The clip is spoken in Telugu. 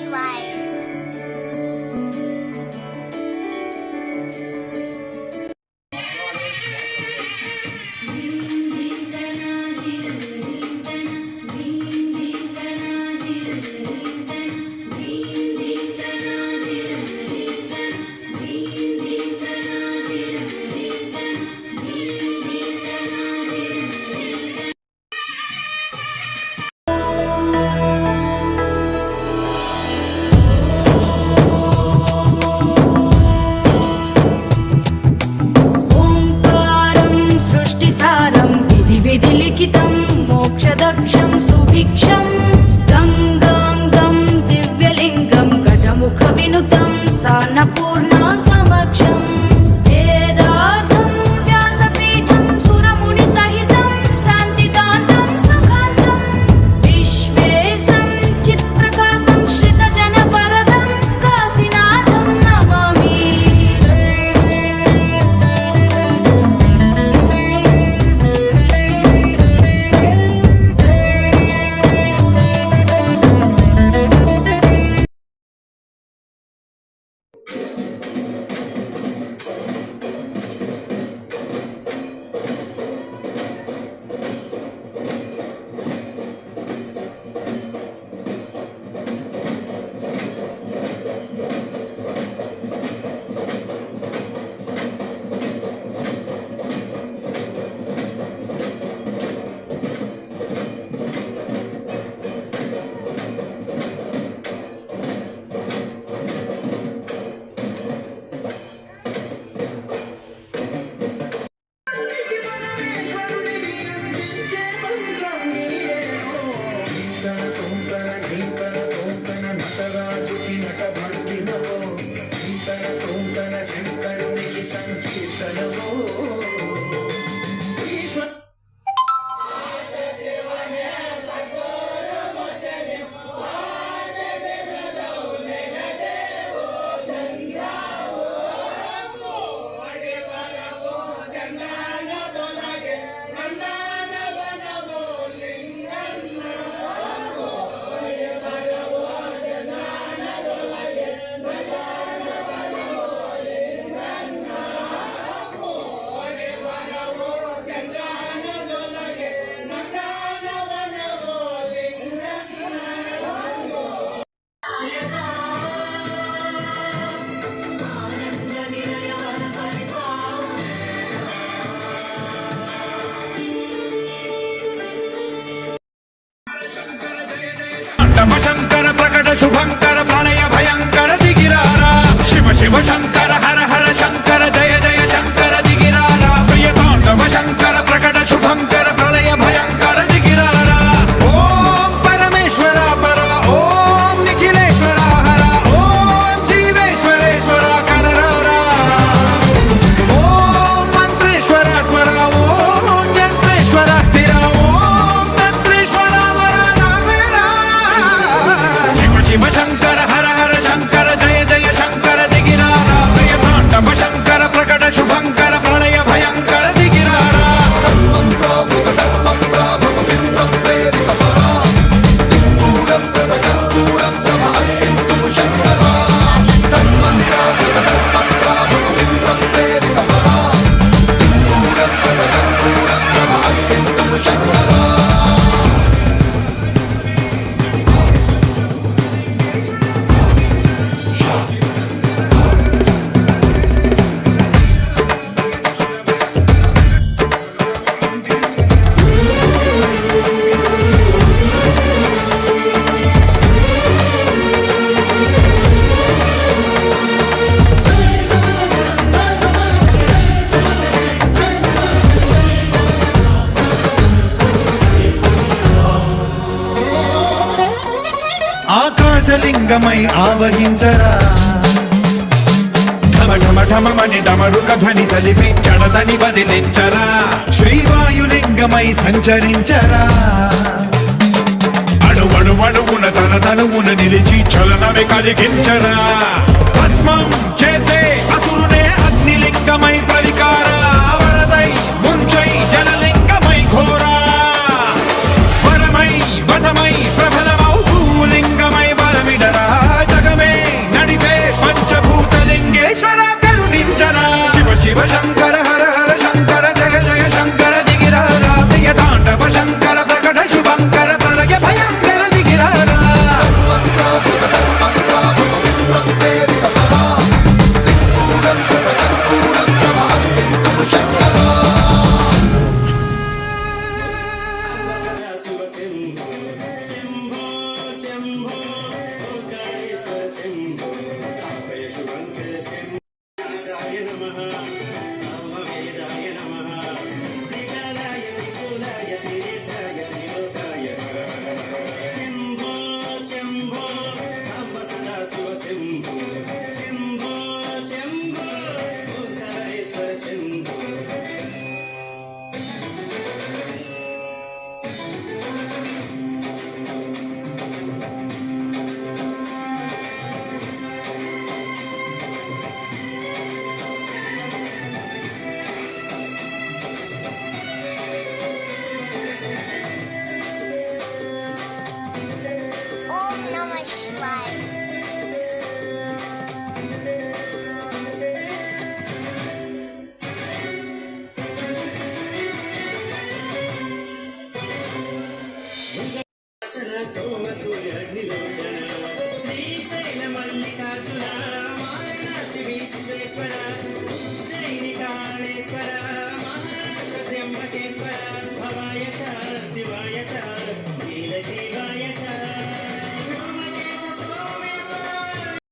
శివాయ. विधिलिखितं मोक्षदक्षं सुभिक्षं गङ्गाङ्गं दिव्यलिङ्गं गजमुखविनुतं सान्नपूर्णा समक्षम् वेदार्थं व्यासपीठं सुरमुनिसहितं शान्तिकान्तं सुखान्तं विश्वेशं चित्प्रकाशं श्रितजनवरदं काशीनाथं नमामि. శంకర ప్రకట శుభంకర ప్రళయ భయంకర దిగిరారా శివ శివ శంకర హర హర శంకర జయ జయ శంకర దిగిరారా ప్రియ తాండవ శంకర ప్రకట శుభంకర ప్రళయ భయంకర దిగిరారా ఓం పరమేశ్వర పర ఓం నిఖిలేశ్వర హర ఓం జీవేశ్వరేశ్వర కరరారా ఓం మంత్రేశ్వర స్వర ఓం యంత్రేశ్వర స్థిర ఓం తంత్రేశ్వర వర నామేరా శివ శంకర హర హర శంకర జయ జయ శంకర దిగిరారా ప్రియ తాండవ శంకర ప్రకట శుభంకర ప్రళయ భయంకర దిగిరారా ఆకాశలింగమై ఆవహించరా ఢమ ఢమ ఢమమని డమరుక ధ్వని సలిపి జడదని వదిలించరా శ్రీవాయులింగమై సంచరించరా అణువణువున తన తనువున నిలిచి చలనమే కలిగించరా భస్మం చేసే అసురునే అగ్నిలింగమై పరికారా వరదై ముంచై జలలింగమై ఘోరా వరమై వధమై ప్రబలమౌ భూలింగమై బలమిడరా జ్యోతిలోచన శ్రీశైల మల్లికార్జున వారణాసి విశ్వేశ్వర జైనికాళేశ్వర మహారాష్ట్ర త్ర్యంబకేశ్వర భవాయ చ శివాయ చ నీలజీవాయ చ